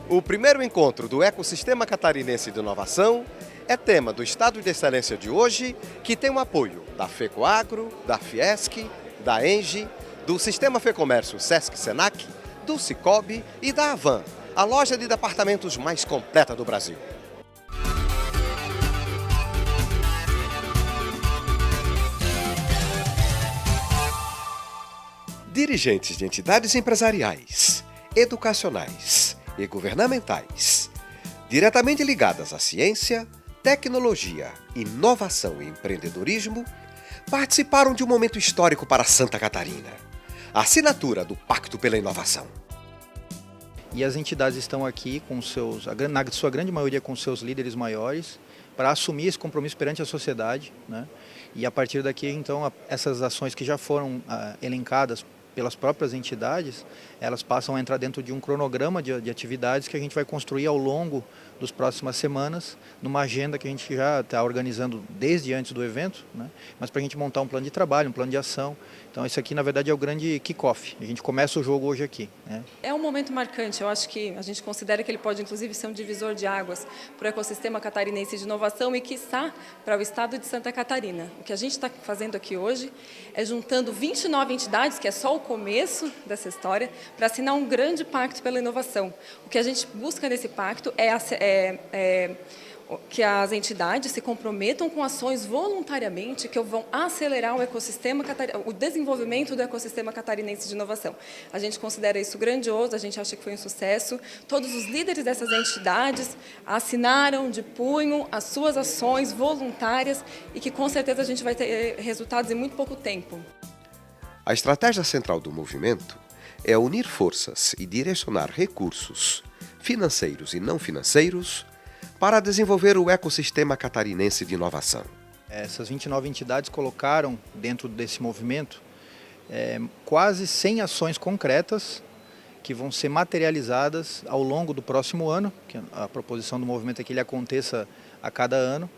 O primeiro encontro do Ecossistema Catarinense de Inovação é tema do Estado de Excelência de hoje, que tem o apoio da FECOAGRO, da Fiesc, da ENGIE, do Sistema Fecomércio Sesc-Senac, do Cicobi e da Avan, a loja de departamentos mais completa do Brasil. Dirigentes de entidades empresariais, educacionais e governamentais, diretamente ligadas à ciência, tecnologia, inovação e empreendedorismo, participaram de um momento histórico para Santa Catarina, a assinatura do Pacto pela Inovação. E as entidades estão aqui, na sua grande maioria, com seus líderes maiores, para assumir esse compromisso perante a sociedade, né? E a partir daqui, então, essas ações que já foram elencadas pelas próprias entidades, elas passam a entrar dentro de um cronograma de atividades que a gente vai construir ao longo das próximas semanas, numa agenda que a gente já está organizando desde antes do evento, né? Mas para a gente montar um plano de trabalho, um plano de ação. Então esse aqui, na verdade, é o grande kick-off. A gente começa o jogo hoje aqui, né? É um momento marcante. Eu acho que a gente considera que ele pode, inclusive, ser um divisor de águas para o ecossistema catarinense de inovação e, quiçá, para o estado de Santa Catarina. O que a gente está fazendo aqui hoje é juntando 29 entidades, que é só o começo dessa história, para assinar um grande pacto pela inovação. O que a gente busca nesse pacto é que as entidades se comprometam com ações voluntariamente que vão acelerar o desenvolvimento do ecossistema catarinense de inovação. A gente considera isso grandioso, a gente acha que foi um sucesso. Todos os líderes dessas entidades assinaram de punho as suas ações voluntárias e que com certeza a gente vai ter resultados em muito pouco tempo. A estratégia central do movimento é unir forças e direcionar recursos, financeiros e não financeiros, para desenvolver o ecossistema catarinense de inovação. Essas 29 entidades colocaram dentro desse movimento quase 100 ações concretas que vão ser materializadas ao longo do próximo ano, que a proposição do movimento é que ele aconteça a cada ano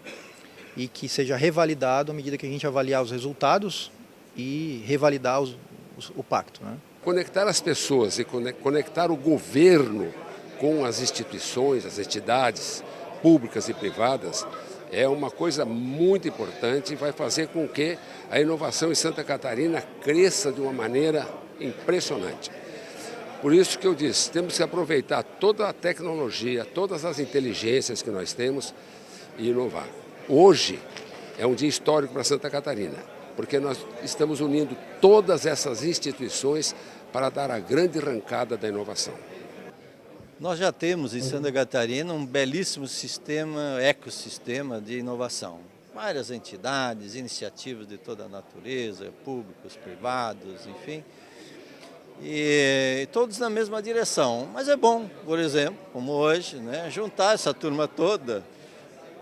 e que seja revalidado à medida que a gente avaliar os resultados e revalidar o pacto, né? Conectar as pessoas e conectar o governo com as instituições, as entidades públicas e privadas, é uma coisa muito importante e vai fazer com que a inovação em Santa Catarina cresça de uma maneira impressionante. Por isso que eu disse, temos que aproveitar toda a tecnologia, todas as inteligências que nós temos e inovar. Hoje é um dia histórico para Santa Catarina, porque nós estamos unindo todas essas instituições para dar a grande arrancada da inovação. Nós já temos em Santa Catarina um belíssimo ecossistema de inovação. Várias entidades, iniciativas de toda a natureza, públicos, privados, enfim. E todos na mesma direção. Mas é bom, por exemplo, como hoje, né, juntar essa turma toda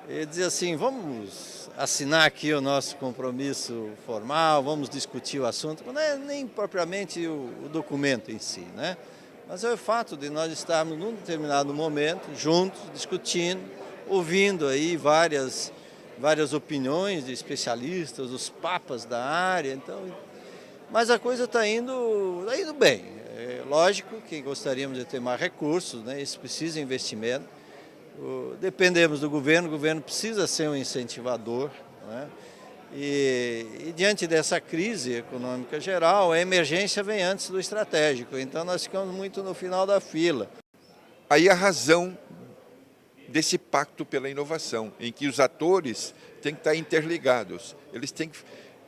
e dizer assim, vamos assinar aqui o nosso compromisso formal, vamos discutir o assunto, não é nem propriamente o documento em si, né? Mas é o fato de nós estarmos num determinado momento juntos, discutindo, ouvindo aí várias opiniões de especialistas, os papas da área, então, mas a coisa está indo bem. É lógico que gostaríamos de ter mais recursos, né? Isso precisa de investimento. Dependemos do governo, o governo precisa ser um incentivador, né? E diante dessa crise econômica geral, a emergência vem antes do estratégico, então nós ficamos muito no final da fila. Aí a razão desse pacto pela inovação, em que os atores têm que estar interligados, eles têm que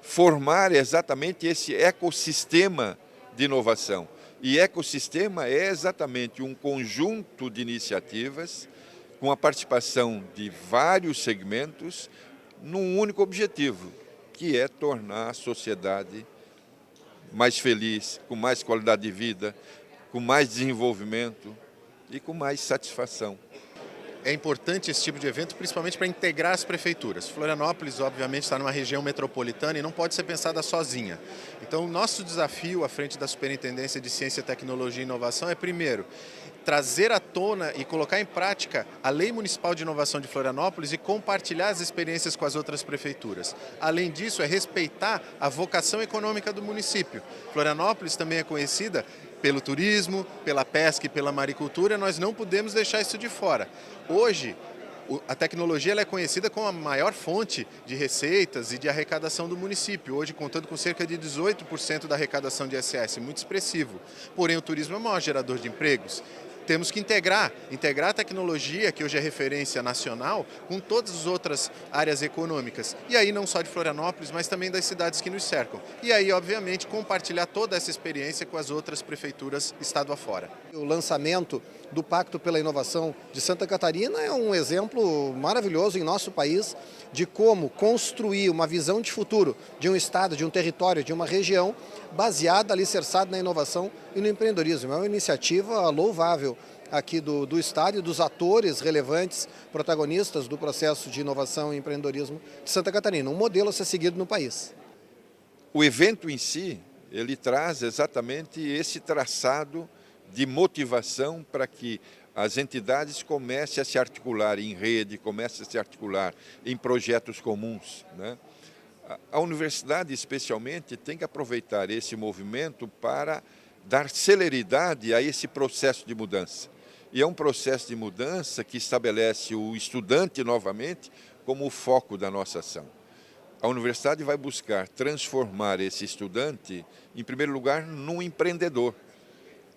formar exatamente esse ecossistema de inovação. E ecossistema é exatamente um conjunto de iniciativas com a participação de vários segmentos, num único objetivo, que é tornar a sociedade mais feliz, com mais qualidade de vida, com mais desenvolvimento e com mais satisfação. É importante esse tipo de evento, principalmente para integrar as prefeituras. Florianópolis, obviamente, está numa região metropolitana e não pode ser pensada sozinha. Então, o nosso desafio à frente da Superintendência de Ciência, Tecnologia e Inovação é, primeiro, trazer à tona e colocar em prática a Lei Municipal de Inovação de Florianópolis e compartilhar as experiências com as outras prefeituras. Além disso, é respeitar a vocação econômica do município. Florianópolis também é conhecida pelo turismo, pela pesca e pela maricultura, nós não podemos deixar isso de fora. Hoje, a tecnologia ela é conhecida como a maior fonte de receitas e de arrecadação do município, hoje contando com cerca de 18% da arrecadação de ISS, muito expressivo. Porém, o turismo é o maior gerador de empregos. Temos que integrar a tecnologia, que hoje é referência nacional, com todas as outras áreas econômicas. E aí não só de Florianópolis, mas também das cidades que nos cercam. E aí, obviamente, compartilhar toda essa experiência com as outras prefeituras estado afora. O lançamento do Pacto pela Inovação de Santa Catarina é um exemplo maravilhoso em nosso país de como construir uma visão de futuro de um estado, de um território, de uma região baseada, alicerçada na inovação e no empreendedorismo. É uma iniciativa louvável aqui do estado e dos atores relevantes, protagonistas do processo de inovação e empreendedorismo de Santa Catarina, um modelo a ser seguido no país. O evento em si, ele traz exatamente esse traçado de motivação para que as entidades comecem a se articular em rede, comecem a se articular em projetos comuns, né? A universidade, especialmente, tem que aproveitar esse movimento para dar celeridade a esse processo de mudança. E é um processo de mudança que estabelece o estudante novamente como o foco da nossa ação. A universidade vai buscar transformar esse estudante, em primeiro lugar, num empreendedor.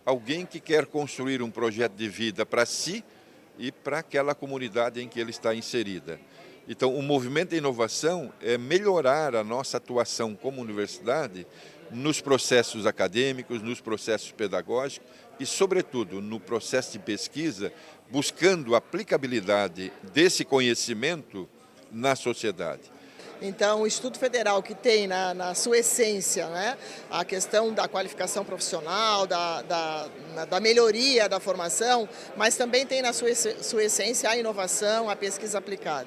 Alguém que quer construir um projeto de vida para si e para aquela comunidade em que ele está inserida. Então, o movimento de inovação é melhorar a nossa atuação como universidade nos processos acadêmicos, nos processos pedagógicos e, sobretudo, no processo de pesquisa, buscando a aplicabilidade desse conhecimento na sociedade. Então, o Instituto Federal, que tem na sua essência, né, a questão da qualificação profissional, da melhoria da formação, mas também tem na sua essência a inovação, a pesquisa aplicada.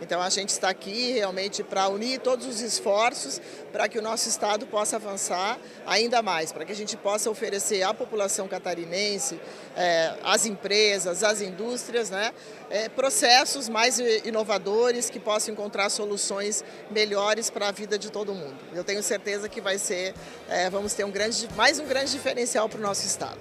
Então, a gente está aqui realmente para unir todos os esforços para que o nosso estado possa avançar ainda mais, para que a gente possa oferecer à população catarinense, às empresas, às indústrias, né, processos mais inovadores que possam encontrar soluções melhores para a vida de todo mundo. Eu tenho certeza que vai ser, vamos ter mais um grande diferencial para o nosso estado.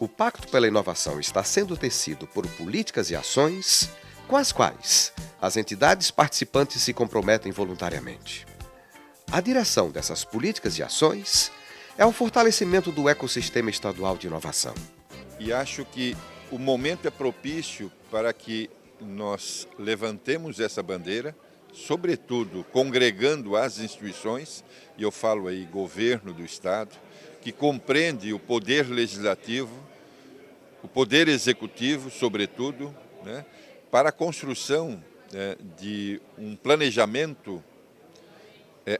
O Pacto pela Inovação está sendo tecido por políticas e ações com as quais as entidades participantes se comprometem voluntariamente. A direção dessas políticas e ações é o fortalecimento do ecossistema estadual de inovação. E acho que o momento é propício para que nós levantemos essa bandeira, sobretudo congregando as instituições, e eu falo aí governo do Estado, que compreende o poder legislativo, o poder executivo, sobretudo, né, para a construção de um planejamento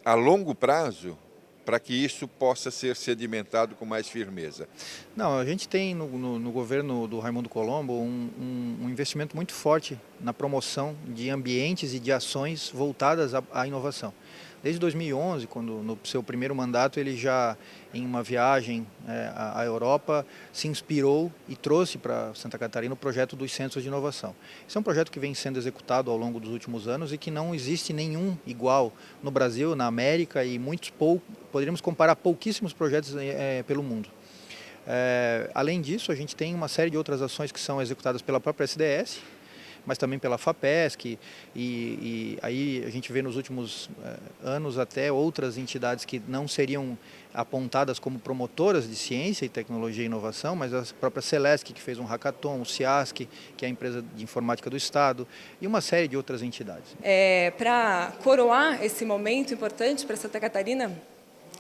a longo prazo para que isso possa ser sedimentado com mais firmeza. Não, a gente tem no governo do Raimundo Colombo um investimento muito forte na promoção de ambientes e de ações voltadas à inovação. Desde 2011, quando no seu primeiro mandato ele já, em uma viagem à Europa, se inspirou e trouxe para Santa Catarina o projeto dos Centros de Inovação. Esse é um projeto que vem sendo executado ao longo dos últimos anos e que não existe nenhum igual no Brasil, na América e poderíamos comparar pouquíssimos projetos pelo mundo. Além disso, a gente tem uma série de outras ações que são executadas pela própria SDS, mas também pela FAPESC, e aí a gente vê nos últimos anos até outras entidades que não seriam apontadas como promotoras de ciência e tecnologia e inovação, mas a própria Celesc, que fez um hackathon, o CIASC, que é a empresa de informática do Estado, e uma série de outras entidades. Para coroar esse momento importante para Santa Catarina,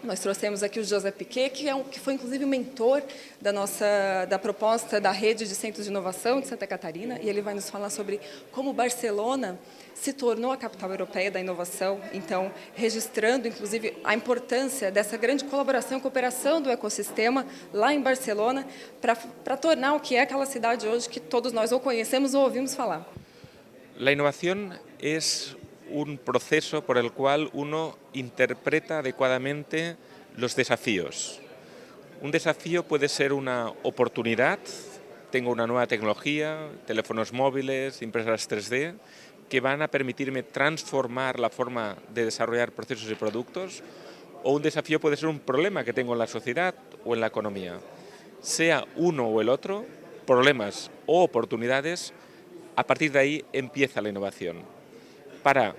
nós trouxemos aqui o José Piquet, que foi inclusive o mentor da proposta da rede de centros de inovação de Santa Catarina, e ele vai nos falar sobre como Barcelona se tornou a capital europeia da inovação, então registrando inclusive a importância dessa grande colaboração e cooperação do ecossistema lá em Barcelona para tornar o que é aquela cidade hoje que todos nós ou conhecemos ou ouvimos falar. La innovación es un proceso por el cual uno interpreta adecuadamente los desafíos. Un desafío puede ser una oportunidad, tengo una nueva tecnología, teléfonos móviles, impresoras 3D, que van a permitirme transformar la forma de desarrollar procesos y productos, o un desafío puede ser un problema que tengo en la sociedad o en la economía. Sea uno o el otro, problemas o oportunidades, a partir de ahí empieza la innovación. Para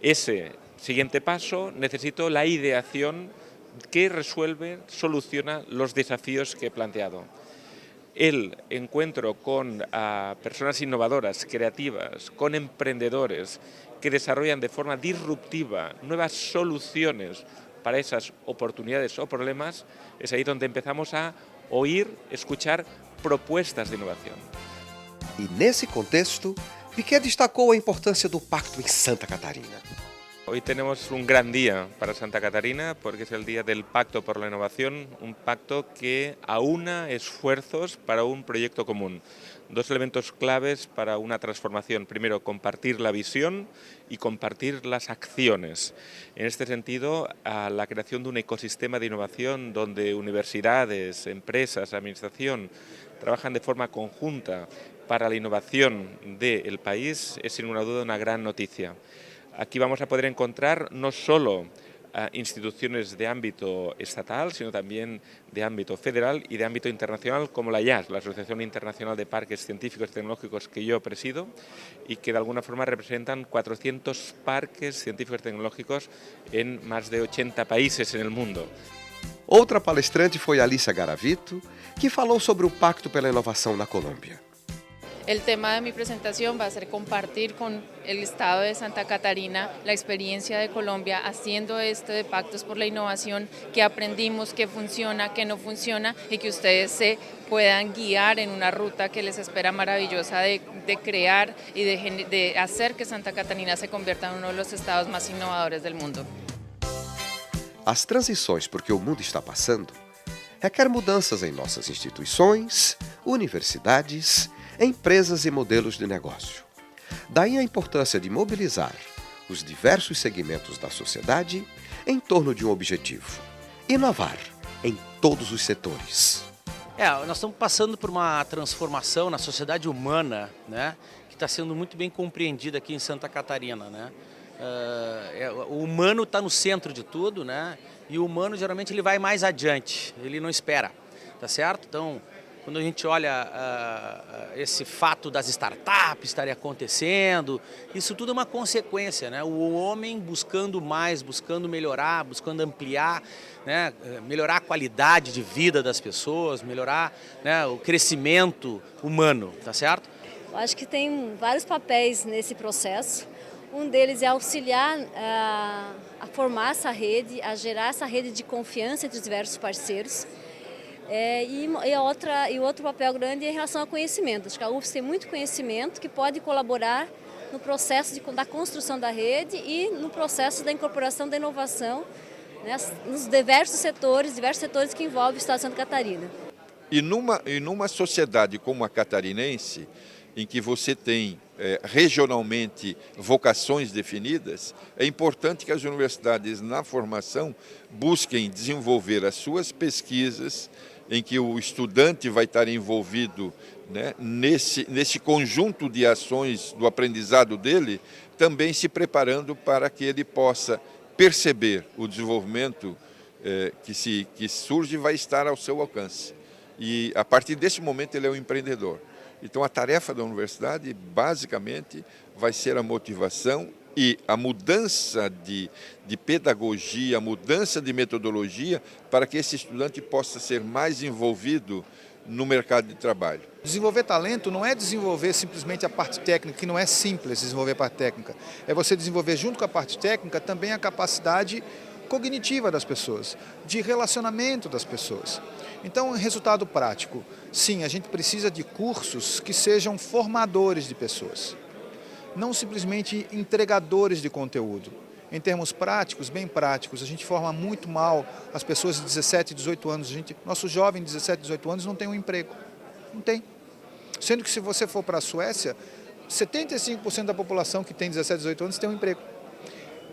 ese siguiente paso necesito la ideación que resuelve, soluciona los desafíos que he planteado. El encuentro con personas innovadoras, creativas, con emprendedores que desarrollan de forma disruptiva nuevas soluciones para esas oportunidades o problemas, es ahí donde empezamos a oír, escuchar propuestas de inovación. E nesse contexto, Piquet destacou a importância do pacto em Santa Catarina. Hoy tenemos un gran día para Santa Catarina porque es el día del Pacto por la Innovación, un pacto que aúna esfuerzos para un proyecto común. Dos elementos claves para una transformación. Primero, compartir la visión y compartir las acciones. En este sentido, a la creación de un ecosistema de innovación donde universidades, empresas, administración trabajan de forma conjunta para la innovación del país es sin ninguna duda una gran noticia. Aquí vamos a poder encontrar no solo instituciones de ámbito estatal, sino también de ámbito federal y de ámbito internacional, como la IAS, la Asociación Internacional de Parques Científicos y Tecnológicos que yo presido y que de alguna forma representan 400 parques científicos y tecnológicos en más de 80 países en el mundo. Outra palestrante foi Alicia Garavito, que falou sobre o Pacto pela Inovação na Colômbia. El tema de mi presentación va a ser compartir con el Estado de Santa Catarina la experiencia de Colombia haciendo de pactos por la innovación, que aprendimos, que funciona, que no funciona y que ustedes se puedan guiar en una ruta que les espera maravillosa de crear y de hacer que Santa Catarina se convierta en uno de los estados más innovadores del mundo. As transições por que o mundo está passando requer mudanças em nossas instituições, universidades, empresas e modelos de negócio. Daí a importância de mobilizar os diversos segmentos da sociedade em torno de um objetivo: inovar em todos os setores. Nós estamos passando por uma transformação na sociedade humana, né, que está sendo muito bem compreendida aqui em Santa Catarina, né? O humano está no centro de tudo, né? E o humano geralmente ele vai mais adiante, ele não espera, tá certo? Então, quando a gente olha esse fato das startups estarem acontecendo, isso tudo é uma consequência, né? O homem buscando mais, buscando melhorar, buscando ampliar, né? Melhorar a qualidade de vida das pessoas, melhorar, né, o crescimento humano, tá certo? Eu acho que tem vários papéis nesse processo. Um deles é auxiliar a formar essa rede, a gerar essa rede de confiança entre os diversos parceiros. E outro papel grande é em relação ao conhecimento. Acho que a UFSC tem muito conhecimento que pode colaborar no processo da construção da rede e no processo da incorporação da inovação, né, nos diversos setores que envolvem o Estado de Santa Catarina. E numa sociedade como a catarinense, em que você tem regionalmente vocações definidas, é importante que as universidades na formação busquem desenvolver as suas pesquisas, em que o estudante vai estar envolvido, né, nesse conjunto de ações do aprendizado dele, também se preparando para que ele possa perceber o desenvolvimento que surge e vai estar ao seu alcance. E a partir desse momento ele é um empreendedor. Então a tarefa da universidade basicamente vai ser a motivação e a mudança de pedagogia, a mudança de metodologia para que esse estudante possa ser mais envolvido no mercado de trabalho. Desenvolver talento não é desenvolver simplesmente a parte técnica, que não é simples desenvolver a parte técnica. É você desenvolver junto com a parte técnica também a capacidade cognitiva das pessoas, de relacionamento das pessoas. Então, resultado prático, sim, a gente precisa de cursos que sejam formadores de pessoas, não simplesmente entregadores de conteúdo. Em termos práticos, bem práticos, a gente forma muito mal as pessoas de 17, 18 anos. Nosso jovem de 17, 18 anos não tem um emprego, não tem. Sendo que se você for para a Suécia, 75% da população que tem 17, 18 anos tem um emprego.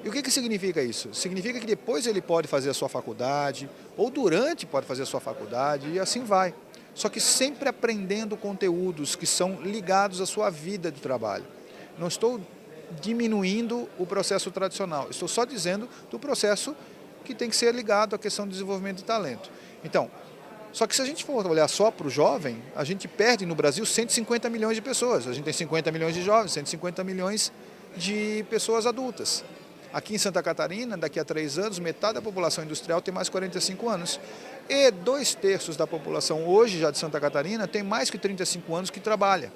E o que significa isso? Significa que depois ele pode fazer a sua faculdade, ou durante pode fazer a sua faculdade, e assim vai. Só que sempre aprendendo conteúdos que são ligados à sua vida de trabalho. Não estou diminuindo o processo tradicional, estou só dizendo do processo que tem que ser ligado à questão do desenvolvimento de talento. Então, Só que se a gente for olhar só para o jovem, a gente perde no Brasil 150 milhões de pessoas. A gente tem 50 milhões de jovens, 150 milhões de pessoas adultas. Aqui em Santa Catarina, daqui a 3 anos, metade da população industrial tem mais de 45 anos. E 2/3 da população hoje já de Santa Catarina tem mais que 35 anos que trabalha.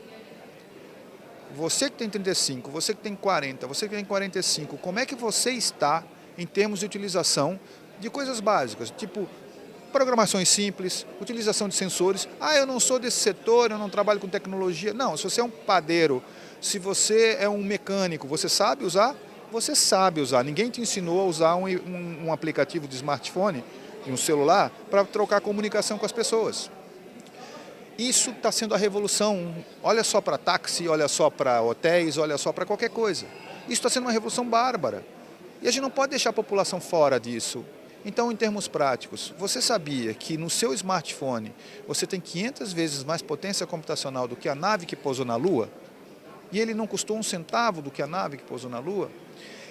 Você que tem 35, você que tem 40, você que tem 45, como é que você está em termos de utilização de coisas básicas, tipo programações simples, utilização de sensores. Eu não sou desse setor, eu não trabalho com tecnologia. Não, se você é um padeiro, se você é um mecânico, você sabe usar? Você sabe usar. Ninguém te ensinou a usar um aplicativo de smartphone, de um celular, para trocar comunicação com as pessoas. Isso está sendo a revolução. Olha só para táxi, olha só para hotéis, olha só para qualquer coisa. Isso está sendo uma revolução bárbara. E a gente não pode deixar a população fora disso. Então, em termos práticos, você sabia que no seu smartphone você tem 500 vezes mais potência computacional do que a nave que pousou na Lua? E ele não custou 1 centavo do que a nave que pousou na Lua?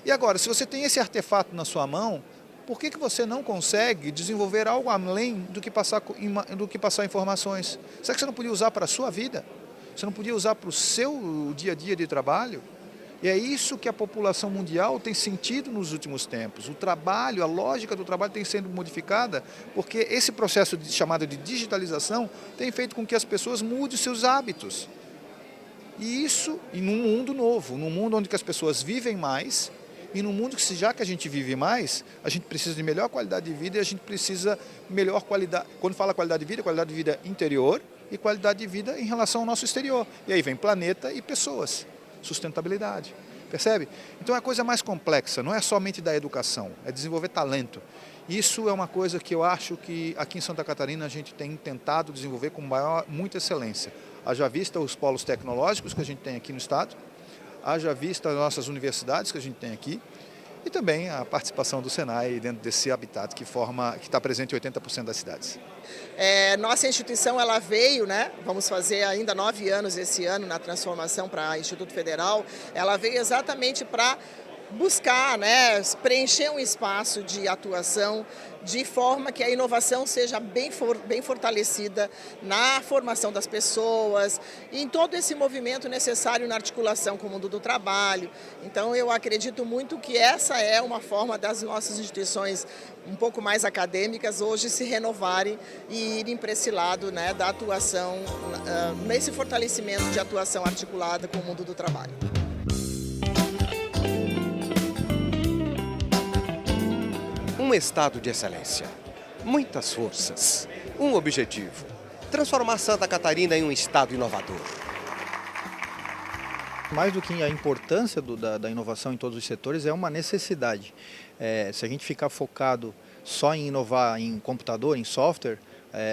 E agora, se você tem esse artefato na sua mão, por que você não consegue desenvolver algo além do que passar informações? Será que você não podia usar para a sua vida? Você não podia usar para o seu dia a dia de trabalho? E é isso que a população mundial tem sentido nos últimos tempos. O trabalho, a lógica do trabalho tem sido modificada porque esse processo chamado de digitalização tem feito com que as pessoas mudem os seus hábitos. E isso num mundo novo, num mundo onde as pessoas vivem mais e num mundo que, já que a gente vive mais, a gente precisa de melhor qualidade de vida e a gente precisa melhor qualidade, quando fala qualidade de vida interior e qualidade de vida em relação ao nosso exterior. E aí vem planeta e pessoas. Sustentabilidade, percebe? Então é a coisa mais complexa, não é somente da educação, é desenvolver talento. Isso é uma coisa que eu acho que aqui em Santa Catarina a gente tem tentado desenvolver com muita excelência. Haja vista os polos tecnológicos que a gente tem aqui no estado, haja vista as nossas universidades que a gente tem aqui e também a participação do Senai dentro desse habitat que está presente em 80% das cidades. Nossa instituição ela veio, vamos fazer ainda 9 anos esse ano na transformação para Instituto Federal, ela veio exatamente para buscar, preencher um espaço de atuação de forma que a inovação seja bem fortalecida na formação das pessoas, em todo esse movimento necessário na articulação com o mundo do trabalho. Então eu acredito muito que essa é uma forma das nossas instituições um pouco mais acadêmicas hoje se renovarem e irem para esse lado da atuação, nesse fortalecimento de atuação articulada com o mundo do trabalho. Um estado de excelência, muitas forças, um objetivo: transformar Santa Catarina em um estado inovador. Mais do que a importância da inovação em todos os setores, é uma necessidade. Se a gente ficar focado só em inovar em computador, em software,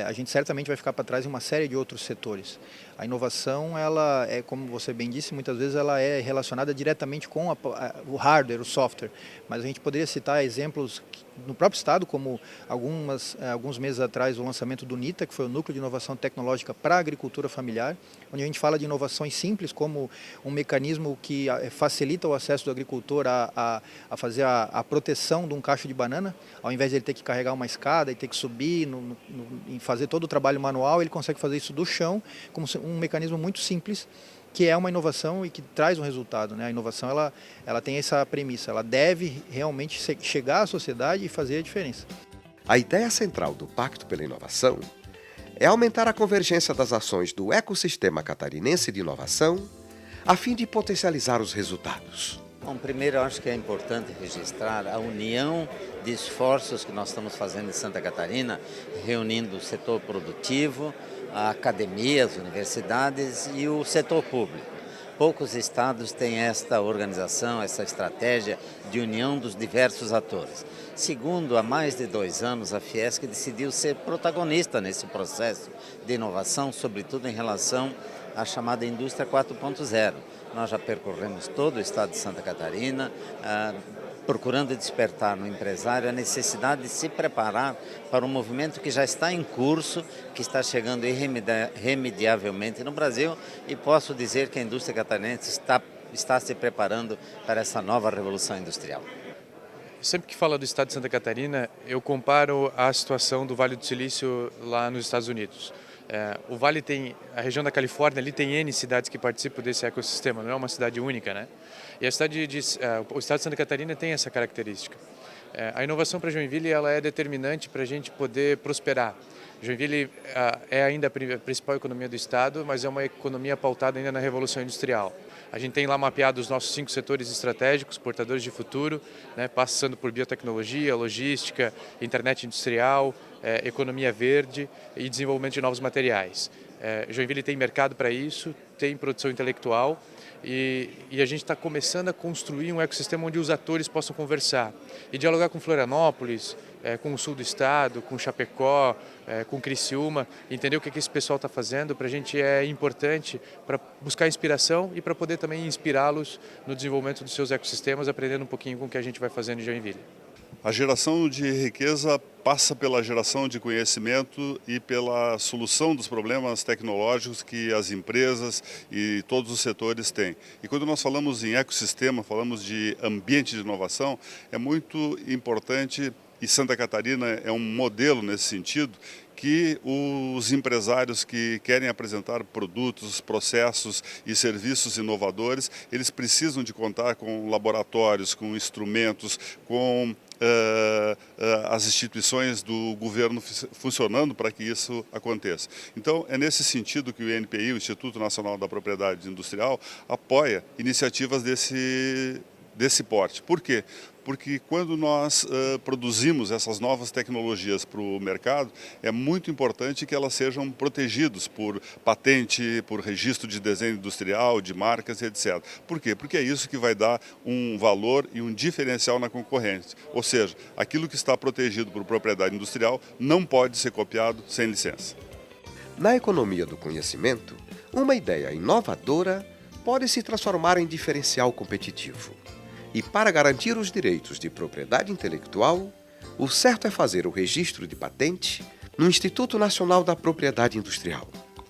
a gente certamente vai ficar para trás em uma série de outros setores. A inovação, ela é, como você bem disse, muitas vezes ela é relacionada diretamente com o hardware, o software. Mas a gente poderia citar exemplos no próprio estado, como alguns meses atrás o lançamento do NITA, que foi o Núcleo de Inovação Tecnológica para a Agricultura Familiar, onde a gente fala de inovações simples, como um mecanismo que facilita o acesso do agricultor a fazer a proteção de um cacho de banana. Ao invés de ele ter que carregar uma escada e ter que subir e fazer todo o trabalho manual, ele consegue fazer isso do chão, como um mecanismo muito simples, que é uma inovação e que traz um resultado. A inovação ela tem essa premissa, ela deve realmente chegar à sociedade e fazer a diferença. A ideia central do Pacto pela Inovação é aumentar a convergência das ações do ecossistema catarinense de inovação, a fim de potencializar os resultados. Bom, primeiro eu acho que é importante registrar a união de esforços que nós estamos fazendo em Santa Catarina, reunindo o setor produtivo, a academia, as universidades e o setor público. Poucos estados têm esta organização, essa estratégia de união dos diversos atores. Segundo, há mais de 2 anos, a Fiesc decidiu ser protagonista nesse processo de inovação, sobretudo em relação à chamada Indústria 4.0. Nós já percorremos todo o estado de Santa Catarina, procurando despertar no empresário a necessidade de se preparar para um movimento que já está em curso, que está chegando irremediavelmente no Brasil, e posso dizer que a indústria catarinense está se preparando para essa nova revolução industrial. Sempre que fala do estado de Santa Catarina, eu comparo a situação do Vale do Silício lá nos Estados Unidos. O Vale tem, a região da Califórnia, ali tem N cidades que participam desse ecossistema, não é uma cidade única, né? E o estado de Santa Catarina tem essa característica. A inovação para Joinville ela é determinante para a gente poder prosperar. Joinville é ainda a principal economia do estado, mas é uma economia pautada ainda na Revolução Industrial. A gente tem lá mapeado os nossos 5 setores estratégicos, portadores de futuro, né, passando por biotecnologia, logística, internet industrial, economia verde e desenvolvimento de novos materiais. Joinville tem mercado para isso, tem produção intelectual e a gente está começando a construir um ecossistema onde os atores possam conversar e dialogar com Florianópolis, com o sul do estado, com Chapecó, com Criciúma, entender o que esse pessoal está fazendo. Para a gente é importante para buscar inspiração e para poder também inspirá-los no desenvolvimento dos seus ecossistemas, aprendendo um pouquinho com o que a gente vai fazendo em Joinville. A geração de riqueza passa pela geração de conhecimento e pela solução dos problemas tecnológicos que as empresas e todos os setores têm. E quando nós falamos em ecossistema, falamos de ambiente de inovação, é muito importante, e Santa Catarina é um modelo nesse sentido, que os empresários que querem apresentar produtos, processos e serviços inovadores, eles precisam de contar com laboratórios, com instrumentos, com as instituições do governo funcionando para que isso aconteça. Então, é nesse sentido que o INPI, o Instituto Nacional da Propriedade Industrial, apoia iniciativas desse porte. Por quê? Porque quando nós produzimos essas novas tecnologias para o mercado, é muito importante que elas sejam protegidas por patente, por registro de desenho industrial, de marcas, etc. Por quê? Porque é isso que vai dar um valor e um diferencial na concorrência. Ou seja, aquilo que está protegido por propriedade industrial não pode ser copiado sem licença. Na economia do conhecimento, uma ideia inovadora pode se transformar em diferencial competitivo. E para garantir os direitos de propriedade intelectual, o certo é fazer o registro de patente no Instituto Nacional da Propriedade Industrial.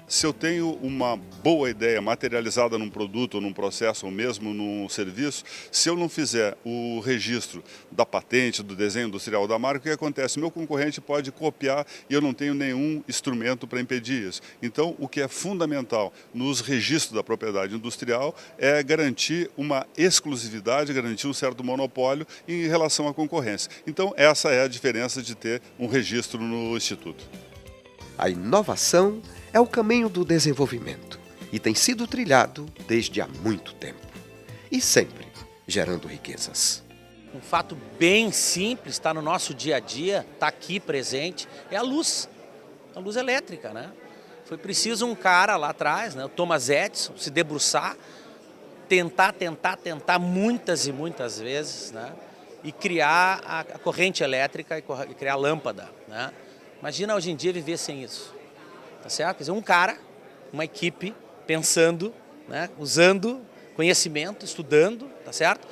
Se eu tenho uma boa ideia materializada num produto, ou num processo, ou mesmo num serviço, se eu não fizer o registro da patente, do desenho industrial da marca, o que acontece? Meu concorrente pode copiar e eu não tenho nenhum instrumento para impedir isso. Então, o que é fundamental nos registros da propriedade industrial é garantir uma exclusividade, garantir um certo monopólio em relação à concorrência. Então, essa é a diferença de ter um registro no Instituto. A inovação é o caminho do desenvolvimento e tem sido trilhado desde há muito tempo e sempre gerando riquezas. Um fato bem simples, está no nosso dia a dia, está aqui presente, é a luz elétrica, né? Foi preciso um cara lá atrás, né, o Thomas Edison, se debruçar, tentar muitas e muitas vezes, né, e criar a corrente elétrica e criar a lâmpada, né? Imagina hoje em dia viver sem isso, tá certo? Quer dizer, um cara, uma equipe pensando, né, usando conhecimento, estudando, tá certo?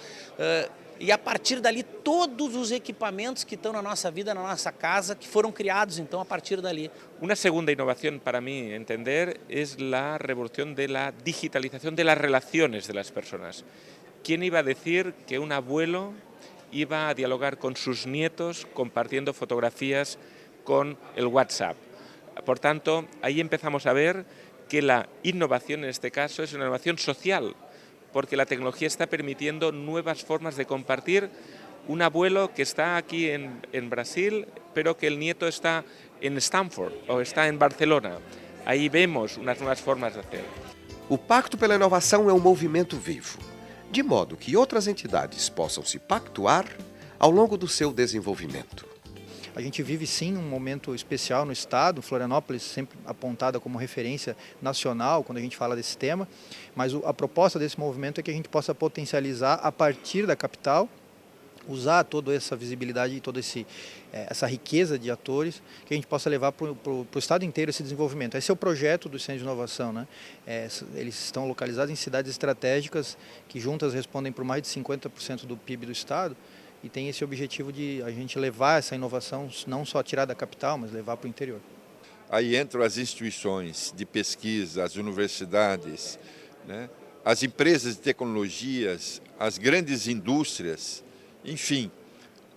E a partir dali todos os equipamentos que estão na nossa vida, na nossa casa, que foram criados então a partir dali. Una segunda innovación para mí entender es la revolución de la digitalización de las relaciones de las personas. ¿Quién iba a decir que un abuelo iba a dialogar con sus nietos compartiendo fotografías con el WhatsApp? Por tanto, ahí empezamos a ver que la innovación en este caso es una innovación social, porque la tecnología está permitiendo nuevas formas de compartir. Un abuelo que está aquí en Brasil, pero que el nieto está en Stanford o está en Barcelona. Aí vemos umas novas formas de hacer. O Pacto pela Inovação é um movimento vivo, de modo que outras entidades possam se pactuar ao longo do seu desenvolvimento. A gente vive sim um momento especial no estado, Florianópolis sempre apontada como referência nacional quando a gente fala desse tema, mas a proposta desse movimento é que a gente possa potencializar a partir da capital, usar toda essa visibilidade e toda essa riqueza de atores, que a gente possa levar para o estado inteiro esse desenvolvimento. Esse é o projeto do Centro de Inovação, né? Eles estão localizados em cidades estratégicas que juntas respondem por mais de 50% do PIB do estado, e tem esse objetivo de a gente levar essa inovação, não só tirar da capital, mas levar para o interior. Aí entram as instituições de pesquisa, as universidades, né? As empresas de tecnologias, as grandes indústrias, enfim,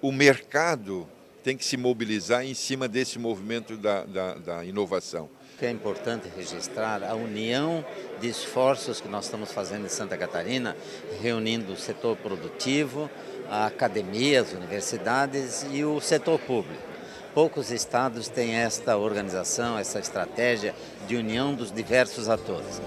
o mercado tem que se mobilizar em cima desse movimento da inovação. É importante registrar a união de esforços que nós estamos fazendo em Santa Catarina, reunindo o setor produtivo, a academia, as universidades e o setor público. Poucos estados têm esta organização, essa estratégia de união dos diversos atores.